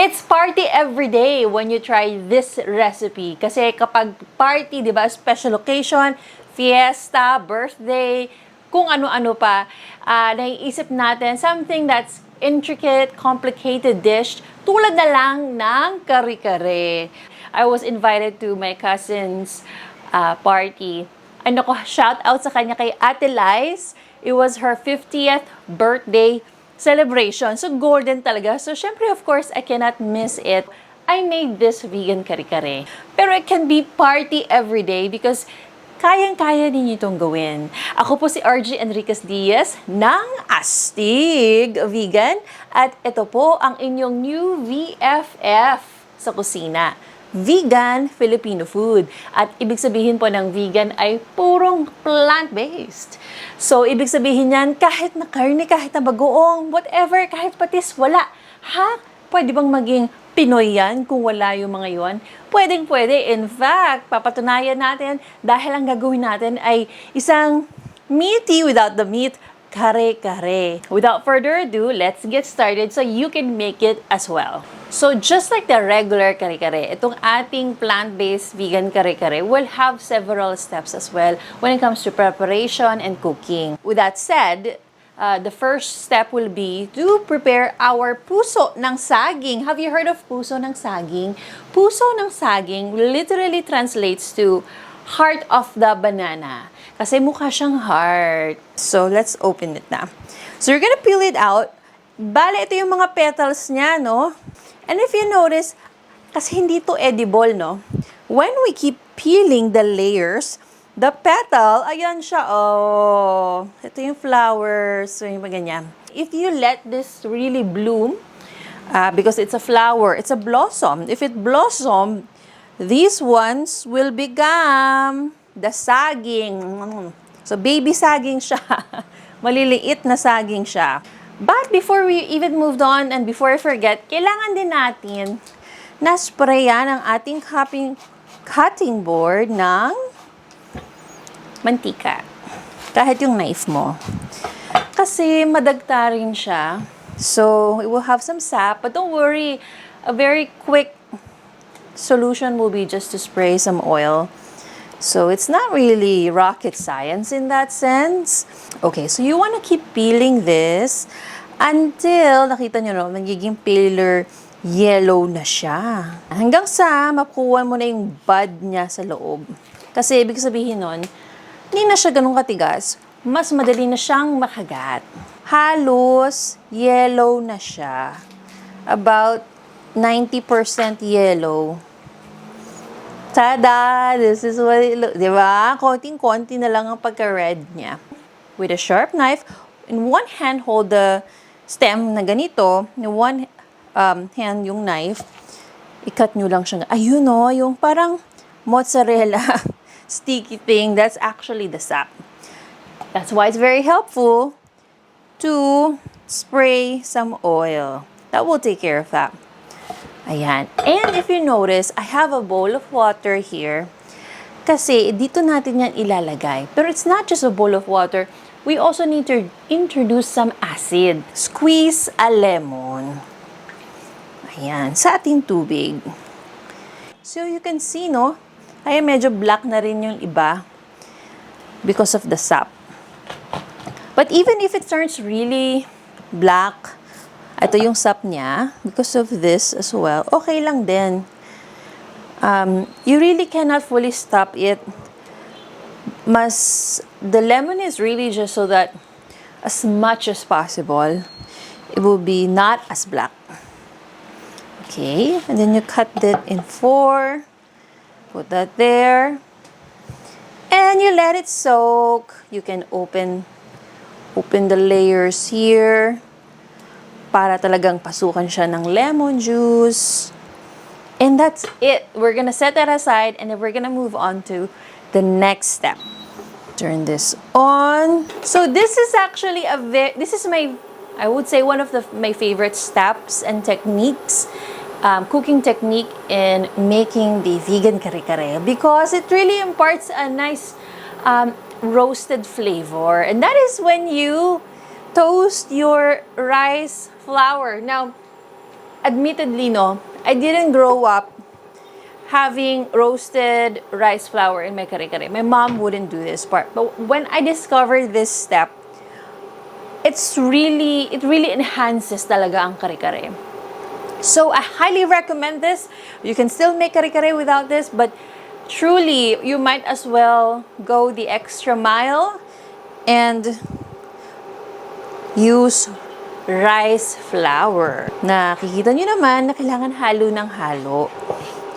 It's party every day when you try this recipe. Kasi kapag party, di ba, special occasion, fiesta, birthday, kung ano-ano pa, naiisip natin something that's intricate, complicated dish, tulad na lang ng kare-kare. I was invited to my cousin's party. And ako, shout out sa kanya kay Ate Liz. It was her 50th birthday celebration. So, golden talaga. So, syempre, of course, I cannot miss it. I made this vegan kare-kare. Pero it can be party every day because kayang-kaya ninyo itong gawin. Ako po si RG Enriquez Diaz ng AstigVegan. At ito po ang inyong new VFF sa kusina. Vegan Filipino food. At ibig sabihin po ng vegan ay purong plant-based. So, ibig sabihin yan, kahit na karne, kahit na bagoong, whatever, kahit patis, wala. Ha? Pwede bang maging Pinoy yan kung wala yung mga yon? Pwedeng-pwede. In fact, papatunayan natin dahil ang gagawin natin ay isang meaty without the meat, kare-kare. Without further ado, let's get started so you can make it as well. So just like the regular kare-kare, itong ating plant-based vegan kare-kare will have several steps as well when it comes to preparation and cooking. With that said, the first step will be to prepare our puso ng saging. Have you heard of puso ng saging? Puso ng saging literally translates to heart of the banana. Kasi mukha siyang heart. So, let's open it na. So, you're gonna peel it out. Bale, ito yung mga petals niya, no? And if you notice, kasi hindi to edible, no? When we keep peeling the layers, the petal, ayan siya, oh. Ito yung flowers, so yung ganyan. If you let this really bloom, because it's a flower, it's a blossom. If it blossom, these ones will become the saging. So, baby saging siya. Maliliit na saging siya. But before we even moved on and before I forget, kailangan din natin na sprayan ang ating cutting board ng mantika. Kahit yung knife mo. Kasi madagta rin siya. So, it will have some sap. But don't worry, a very quick solution will be just to spray some oil. So, it's not really rocket science in that sense. Okay, so you want to keep peeling this until, nakita nyo no, magiging paler yellow na siya. Hanggang sa makuha mo na yung bud niya sa loob. Kasi, ibig sabihin nun, hindi na siya ganun katigas, mas madali na siyang makagat. Halos yellow na siya. About 90% yellow. Tada! This is what it looks. Diba? Konting-konti na lang ang pagka-red niya. With a sharp knife, in one hand, hold the stem na ganito. In one hand, yung knife. I-cut nyo lang siya. Ayun o, yung parang mozzarella sticky thing. That's actually the sap. That's why it's very helpful to spray some oil. That will take care of that. Ayan. And if you notice, I have a bowl of water here. Kasi dito natin yan ilalagay. Pero it's not just a bowl of water. We also need to introduce some acid. Squeeze a lemon. Ayan. Sa ating tubig. So you can see, no? Ay, medyo black na rin yung iba. Because of the sap. But even if it turns really black, ito yung sap niya, because of this as well, okay lang din. You really cannot fully stop it. The lemon is really just so that as much as possible, it will be not as black. Okay, and then you cut it in 4, put that there, and you let it soak. You can open the layers here, para talagang pasukan siya ng lemon juice. And that's it. We're gonna set that aside and then we're gonna move on to the next step. Turn this on. So this is actually I would say one of my favorite steps and techniques, cooking technique in making the vegan kare-kare because it really imparts a nice roasted flavor. And that is when you toast your rice flour. Now, admittedly, no, I didn't grow up having roasted rice flour in my kare-kare. My mom wouldn't do this part. But when I discovered this step, it really enhances talaga ang kare-kare. So I highly recommend this. You can still make kare-kare without this, but truly, you might as well go the extra mile and use rice flour. Nakikita nyo naman na kailangan halo ng halo.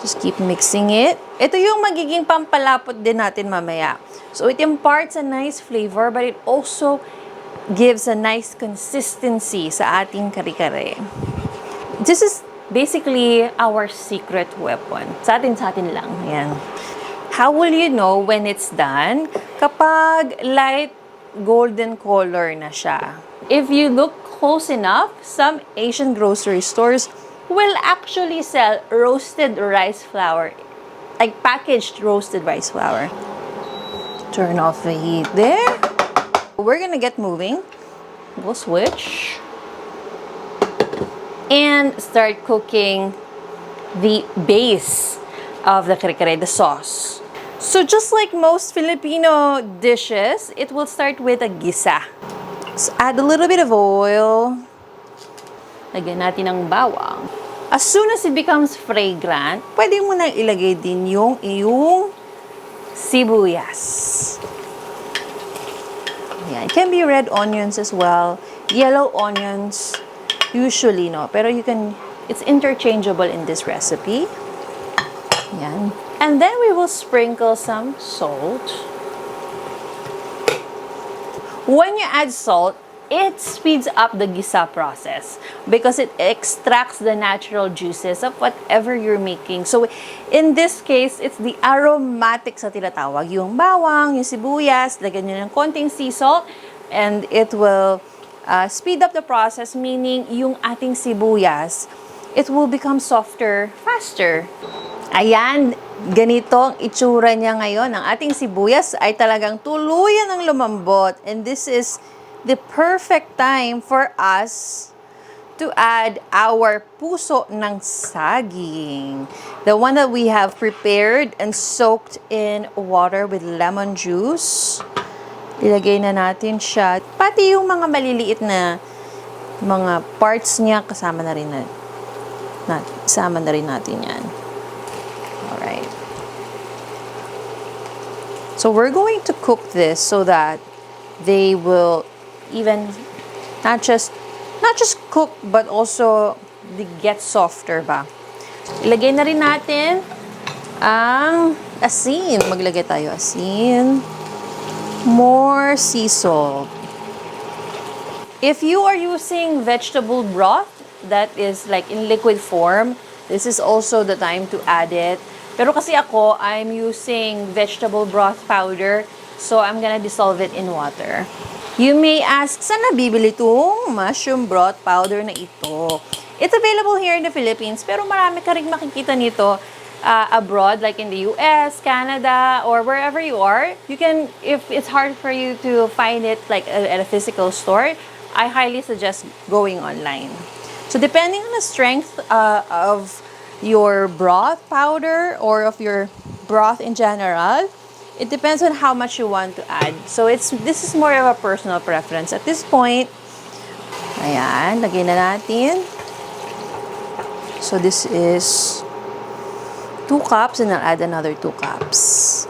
Just keep mixing it. Ito yung magiging pampalapot din natin mamaya. So it imparts a nice flavor, but it also gives a nice consistency sa ating kare-kare. This is basically our secret weapon. Sa atin lang. Ayan. How will you know when it's done? Kapag light golden color na siya. If you look close enough, some Asian grocery stores will actually sell roasted rice flour, like packaged roasted rice flour. Turn off the heat there. We're gonna get moving. We'll switch. And start cooking the base of the kare-kare, the sauce. So just like most Filipino dishes, it will start with a gisa. So add a little bit of oil. Lagyan natin ng bawang. As soon as it becomes fragrant, pwede mo na ilagay din yung iyong sibuyas. Yan. It can be red onions as well, yellow onions, usually, no? Pero it's interchangeable in this recipe. Yan. And then we will sprinkle some salt. When you add salt, it speeds up the gisa process because it extracts the natural juices of whatever you're making. So, in this case, it's the aromatic sa tinatawag. Yung bawang, yung sibuyas, lagyan nyo ng konting sea salt, and it will speed up the process, meaning yung ating sibuyas, it will become softer faster. Ayan, ganito ang itsura niya ngayon. Ang ating sibuyas ay talagang tuluyan ng lumambot. And this is the perfect time for us to add our puso ng saging. The one that we have prepared and soaked in water with lemon juice. Ilagay na natin siya. Pati yung mga maliliit na mga parts niya, kasama na rin natin yan. Alright. So we're going to cook this so that they will even not just cook but also they get softer ba. Ilagay na rin natin ang asin. Maglagay tayo asin. More sea salt. If you are using vegetable broth that is like in liquid form, this is also the time to add it. Pero kasi ako, I'm using vegetable broth powder, so I'm gonna dissolve it in water. You may ask, saan nabibili itong mushroom broth powder na ito? It's available here in the Philippines, pero marami ka rin makikita nito abroad, like in the US, Canada, or wherever you are. You can, if it's hard for you to find it like at a physical store, I highly suggest going online. So depending on the strength of your broth powder or of your broth in general, it depends on how much you want to add. So this is more of a personal preference. At this point, ayan, lagay na natin. So this is 2 cups and I'll add another 2 cups.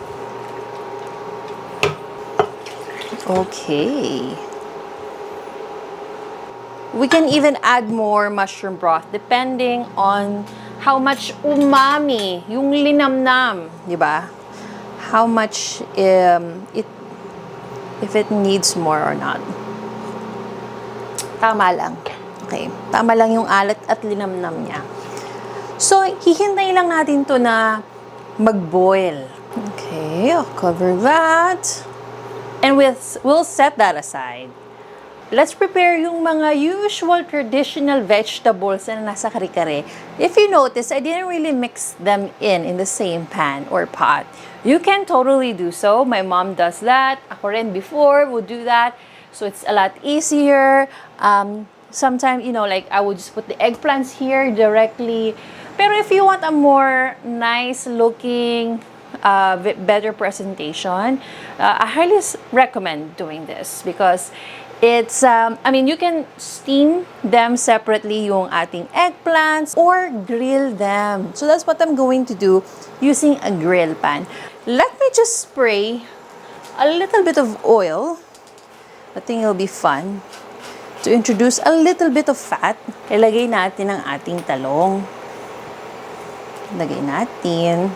Okay. We can even add more mushroom broth depending on how much umami, yung linamnam, di ba? How much if it needs more or not. Tama lang. Okay. Tama lang yung alat at linamnam niya. So, hihintay lang natin to na mag-boil. Okay, I'll cover that. And we'll set that aside. Let's prepare yung mga usual traditional vegetables na nasa kare-kare. If you notice, I didn't really mix them in the same pan or pot. You can totally do so. My mom does that. Ako rin before would do that. So it's a lot easier. sometimes, you know, like I would just put the eggplants here directly. Pero if you want a more nice looking, better presentation, I highly recommend doing this because it's, I mean, you can steam them separately, yung ating eggplants, or grill them. So that's what I'm going to do using a grill pan. Let me just spray a little bit of oil. I think it'll be fun to introduce a little bit of fat. Ilagay natin ang ating talong. Ilagay natin.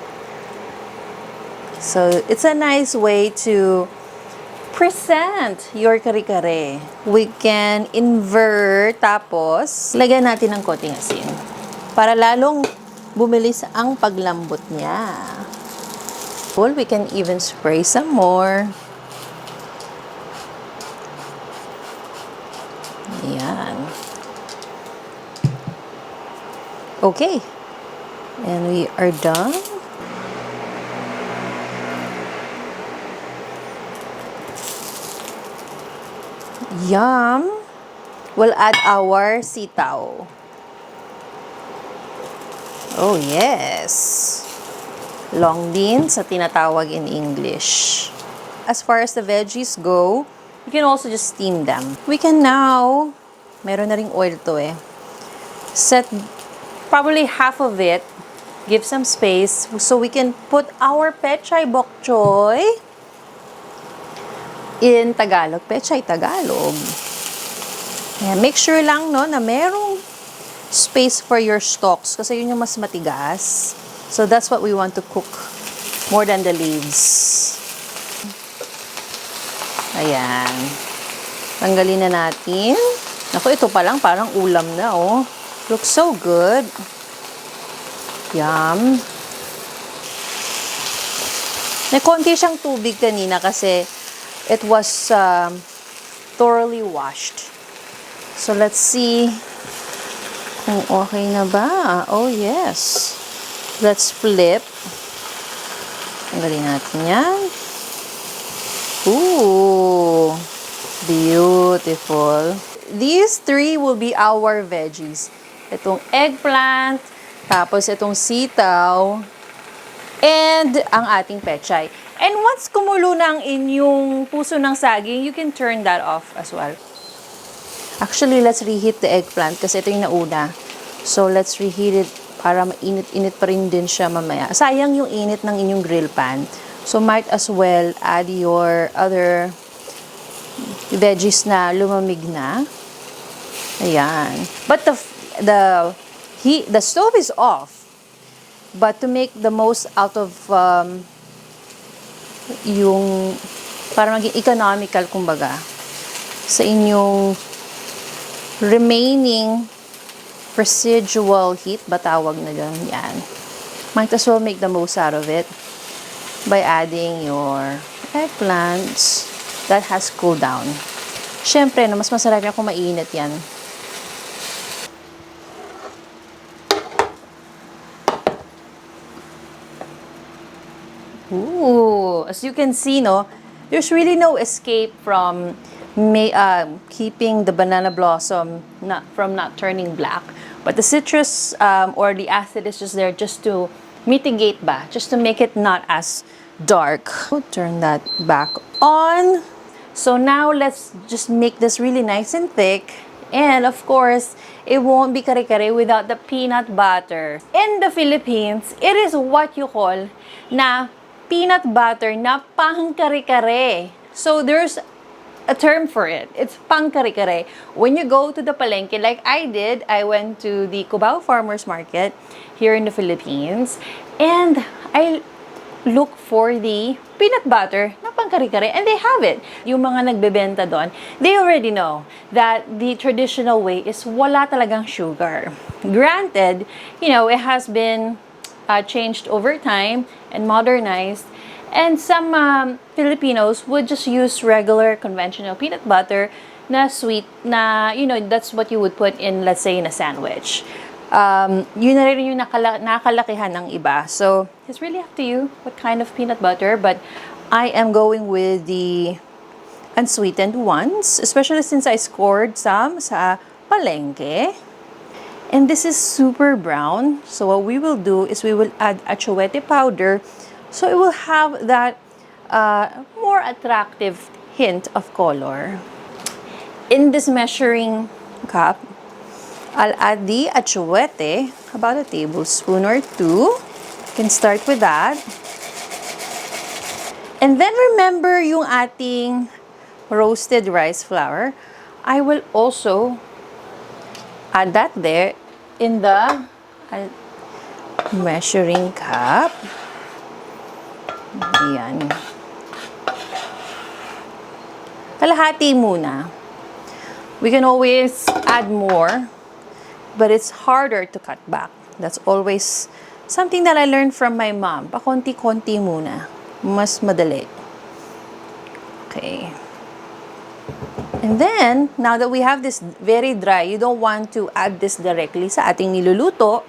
So, it's a nice way to present your kare-kare. We can invert, tapos, lagyan natin ng konting asin para lalong bumilis ang paglambot niya. Well, we can even spray some more. Ayan. Okay. And we are done. Yum! We'll add our sitaw. Oh, yes! Long beans sa tinatawag in English. As far as the veggies go, you can also just steam them. We can now, meron na ring oil to set probably half of it, give some space, so we can put our pechay bok choy in Tagalog. Pechay Tagalog. Ayan, make sure lang no, na merong space for your stalks kasi yun yung mas matigas. So that's what we want to cook more than the leaves. Ayan. Tanggalin na natin. Naku, ito pa lang parang ulam na, oh. Looks so good. Yum. May konti siyang tubig kanina kasi it was thoroughly washed. So let's see kung okay na ba. Oh, yes. Let's flip. Tanggalin natin yan. Ooh, beautiful. These three will be our veggies. Itong eggplant, tapos itong sitaw, and ang ating pechay. And once kumulo na ang inyong puso ng saging, you can turn that off as well. Actually, let's reheat the eggplant kasi ito yung nauna. So, let's reheat it para mainit-init pa rin din siya mamaya. Sayang yung init ng inyong grill pan. So, might as well add your other veggies na lumamig na. Ayan. But the stove is off. But to make the most out of yung para maging economical, kumbaga, sa inyong remaining residual heat, ba tawag na dyan? Yan. Might as well make the most out of it by adding your eggplants that has cooled down. Siyempre, no, mas masarap yan kung mainit yan. Ooh, as you can see, no, there's really no escape from keeping the banana blossom from not turning black. But the citrus or the acid is just there just to mitigate ba, just to make it not as dark. We'll turn that back on. So now let's just make this really nice and thick. And of course, it won't be kare-kare without the peanut butter. In the Philippines, it is what you call na peanut butter na pang kare-kare. So there's a term for it. It's pang kare-kare. When you go to the palengke, like I did, I went to the Cubao Farmers Market here in the Philippines, and I look for the peanut butter na pang kare-kare, and they have it. Yung mga nagbebenta doon, they already know that the traditional way is wala talagang sugar. Granted, you know, it has been changed over time and modernized, and some Filipinos would just use regular conventional peanut butter na sweet na, you know, that's what you would put in, let's say, in a sandwich. Yun na rin yung nakalakihan ng iba. So, it's really up to you what kind of peanut butter, but I am going with the unsweetened ones, especially since I scored some sa palengke. And this is super brown. So what we will do is we will add achiote powder so it will have that more attractive hint of color. In this measuring cup, I'll add the achiote, about a tablespoon or two. You can start with that. And then remember yung ating roasted rice flour. I will also add that there in the measuring cup. Ayan. Kalahati muna. We can always add more, but it's harder to cut back. That's always something that I learned from my mom. Pakonti-konti muna. Mas madali. Okay. And then, now that we have this very dry, you don't want to add this directly sa ating niluluto.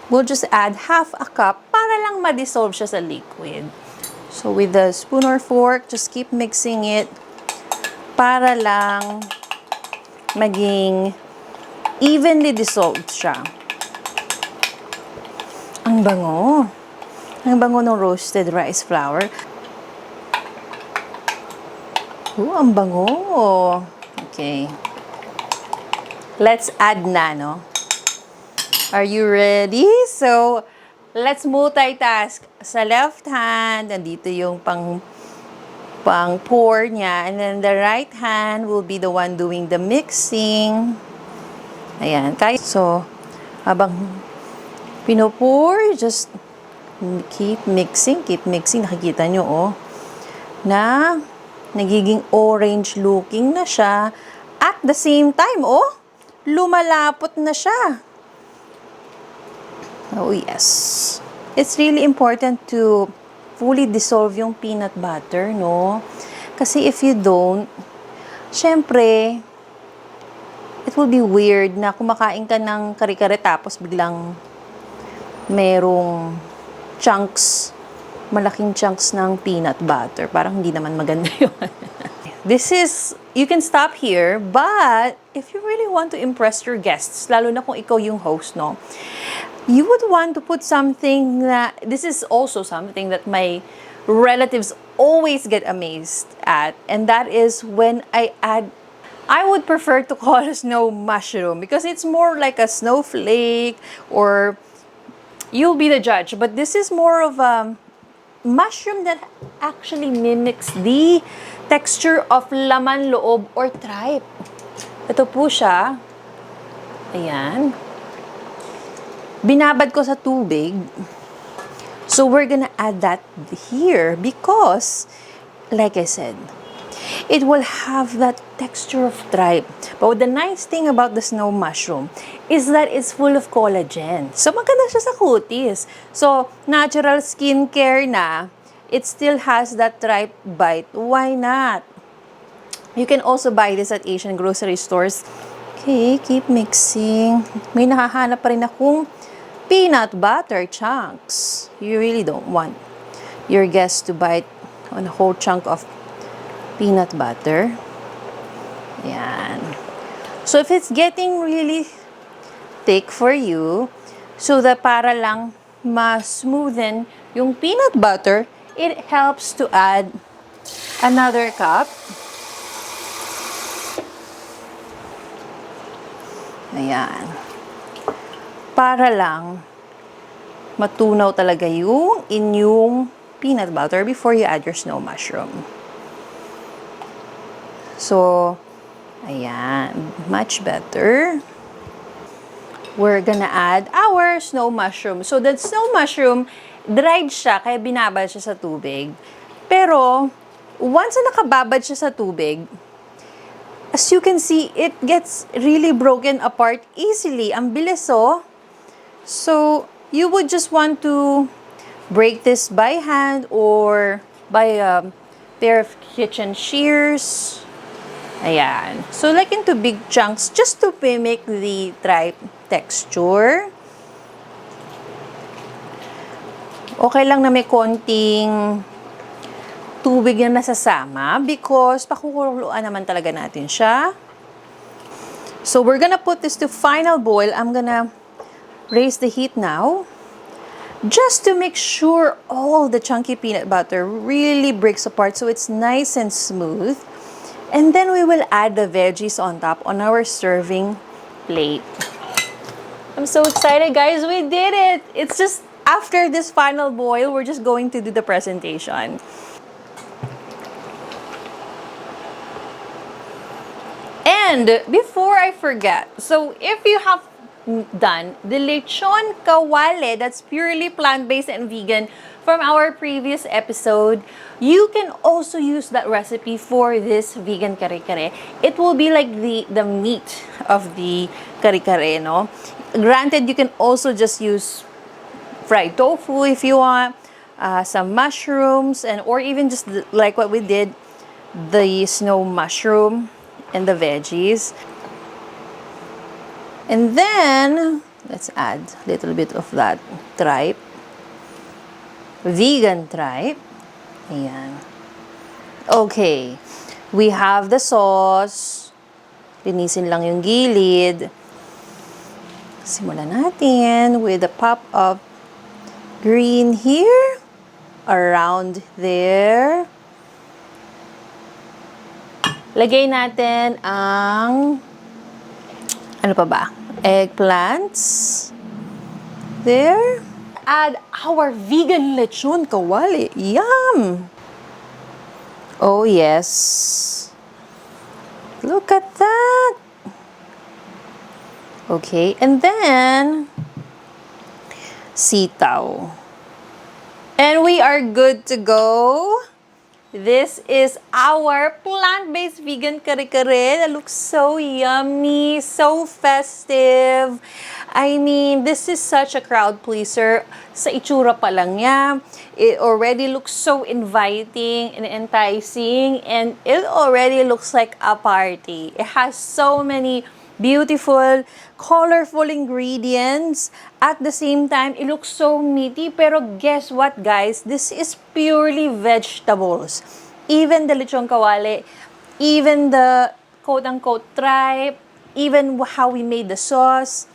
We'll just add half a cup para lang ma-dissolve siya sa liquid. So with the spoon or fork, just keep mixing it para lang maging evenly dissolved siya. Ang bango. Ang bango ng roasted rice flour. Ang bango. Okay. Let's add na, no? Are you ready? So, let's multitask. Sa left hand, nandito yung pang pour niya. And then the right hand will be the one doing the mixing. Ayan. So, habang pinupur, just keep mixing. Nakikita nyo, oh, na nagiging orange looking na siya. At the same time, oh, lumalapot na siya. Oh, yes. It's really important to fully dissolve yung peanut butter, no? Kasi if you don't, syempre, it will be weird na kumakain ka ng kare-kare tapos biglang merong chunks, malaking chunks ng peanut butter. Parang hindi naman maganda yun. This is, you can stop here, but if you really want to impress your guests, lalo na kung ikaw yung host, no? You would want to put something that, this is also something that my relatives always get amazed at, and that is when I would prefer to call a snow mushroom because it's more like a snowflake, or you'll be the judge, but this is more of a mushroom that actually mimics the texture of laman loob or tripe. Ito po siya. Ayan. Binabad ko sa tubig. So we're gonna add that here because, like I said, it will have that texture of tripe. But the nice thing about the snow mushroom is that it's full of collagen. So maganda siya sa kutis. So natural skincare na, it still has that tripe bite. Why not? You can also buy this at Asian grocery stores. Okay, keep mixing. May nakahanap pa rin akong peanut butter chunks. You really don't want your guests to bite on a whole chunk of peanut butter. Yan. So if it's getting really thick for you, so that para lang ma-smoothen yung peanut butter, it helps to add another cup. Ayan. Para lang matunaw talaga yung inyong peanut butter before you add your snow mushroom. So, ayan. Much better. We're gonna add our snow mushroom. So, the snow mushroom, dried siya, kaya binabad siya sa tubig. Pero, once na nakababad siya sa tubig, as you can see, it gets really broken apart easily. Ang bilis, oh. So, you would just want to break this by hand or by a pair of kitchen shears. Ayan. So, like into big chunks just to mimic the tripe texture. Okay lang na may konting tubig na nasasama because pakukuluan naman talaga natin siya. So we're gonna put this to final boil. I'm gonna raise the heat now, just to make sure all the chunky peanut butter really breaks apart so it's nice and smooth. And then we will add the veggies on top on our serving plate. I'm so excited, guys. We did it. It's just after this final boil, we're just going to do the presentation. And before I forget, so if you have done the Lechon Kawali, that's purely plant-based and vegan from our previous episode, you can also use that recipe for this vegan kare-kare. It will be like the meat of the kare-kare, no? Granted, you can also just use fried tofu if you want, some mushrooms, and or even just like what we did, the snow mushroom and the veggies. And then let's add a little bit of that tripe, vegan tripe. Ayan. Okay, we have the sauce. Linisin lang yung gilid. Simulan natin with a pop of green here, around there. Lagay natin ang, ano pa ba? Eggplants. There. Add our vegan lechon kawali. Yum! Oh, yes. Look at that. Okay, and then sitaw. And we are good to go. This is our plant-based vegan kare-kare that looks so yummy, so festive. I mean, this is such a crowd pleaser. Sa itsura pa lang niya, it already looks so inviting and enticing, and it already looks like a party. It has so many beautiful, colorful ingredients. At the same time, it looks so meaty. Pero guess what, guys? This is purely vegetables. Even the lechon kawali, even the quote-unquote tripe, even how we made the sauce.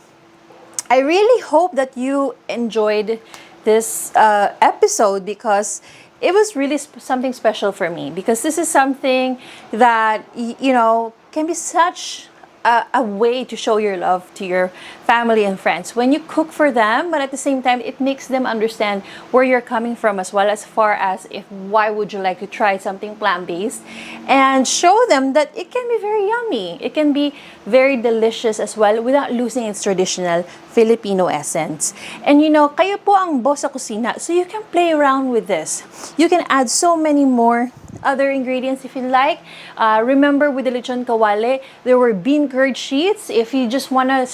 I really hope that you enjoyed this episode, because it was really something special for me. Because this is something that, you know, can be such a way to show your love to your family and friends when you cook for them, but at the same time it makes them understand where you're coming from, as well as far as if why would you like to try something plant-based, and show them that it can be very yummy, it can be very delicious as well without losing its traditional Filipino essence. And you know, kayo po ang boss sa kusina, so you can play around with this. You can add so many more other ingredients if you like. Remember, with the lechon kawali, there were bean curd sheets. If you just want to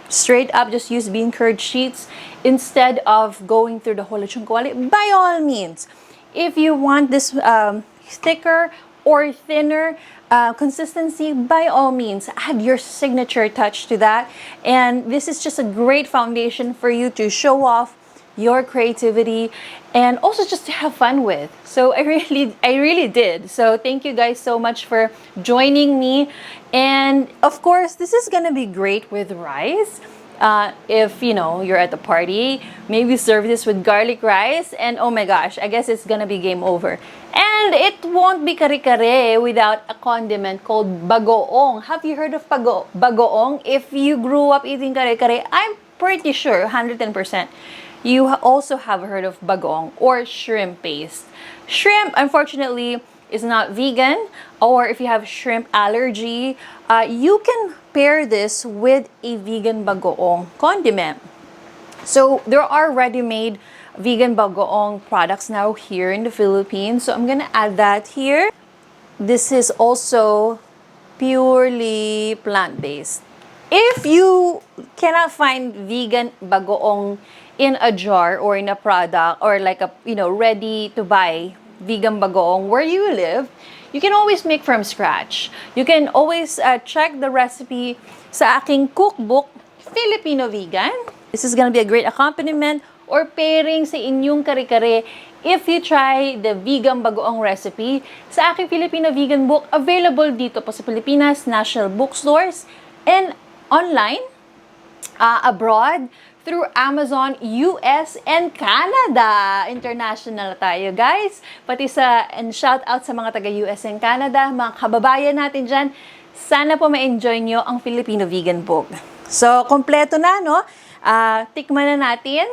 straight up just use bean curd sheets instead of going through the whole lechon kawali, by all means. If you want this thicker or thinner consistency, by all means, add your signature touch to that. And this is just a great foundation for you to show off your creativity and also just to have fun with. So I really did. So thank you guys so much for joining me. And of course, this is gonna be great with rice. If you know you're at a party, maybe serve this with garlic rice, and oh my gosh, I guess it's gonna be game over. And it won't be kare-kare without a condiment called bagoong. Have you heard of bagoong? If you grew up eating kare-kare, I'm pretty sure 110% you also have heard of bagoong or shrimp paste. Shrimp, unfortunately, is not vegan, or if you have shrimp allergy, you can pair this with a vegan bagoong condiment. So there are ready-made vegan bagoong products now here in the Philippines. So I'm gonna add that here. This is also purely plant-based. If you cannot find vegan bagoong in a jar or in a product, or like a, you know, ready to buy vegan bagoong where you live, you can always make from scratch. You can always check the recipe sa aking cookbook, Filipino Vegan. This is gonna be a great accompaniment or pairing sa inyong kare-kare if you try the vegan bagoong recipe sa aking Filipino Vegan book. Available dito po sa Pilipinas, national bookstores, And online, abroad, through Amazon, US, and Canada. International tayo, guys. And shout out sa mga taga-US and Canada, mga kababayan natin dyan. Sana po ma-enjoy nyo ang Filipino Vegan Book. So, kompleto na, no? Tikman na natin.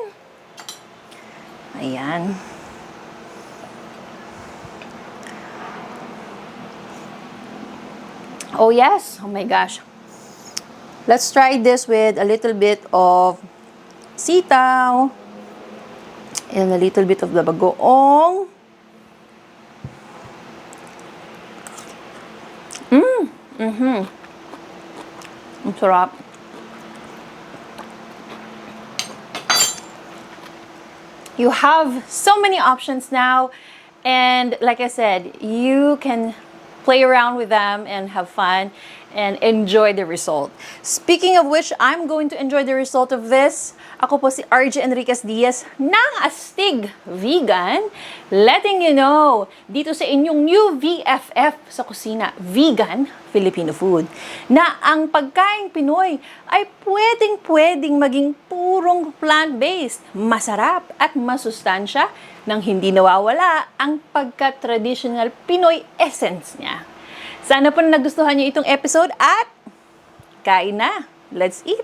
Ayan. Oh, yes. Oh my gosh. Let's try this with a little bit of sitaw and a little bit of the bagoong. Ang sarap. You have so many options now, and like I said, you can play around with them and have fun and enjoy the result. Speaking of which, I'm going to enjoy the result of this. Ako po si RJ Enriquez Diaz ng Astig Vegan, letting you know dito sa inyong new VFF sa kusina, Vegan Filipino Food, na ang pagkaing Pinoy ay pwedeng maging purong plant-based, masarap at masustansya nang hindi nawawala ang pagka-traditional Pinoy essence niya. Sana po nagustuhan niyo itong episode at kain na! Let's eat!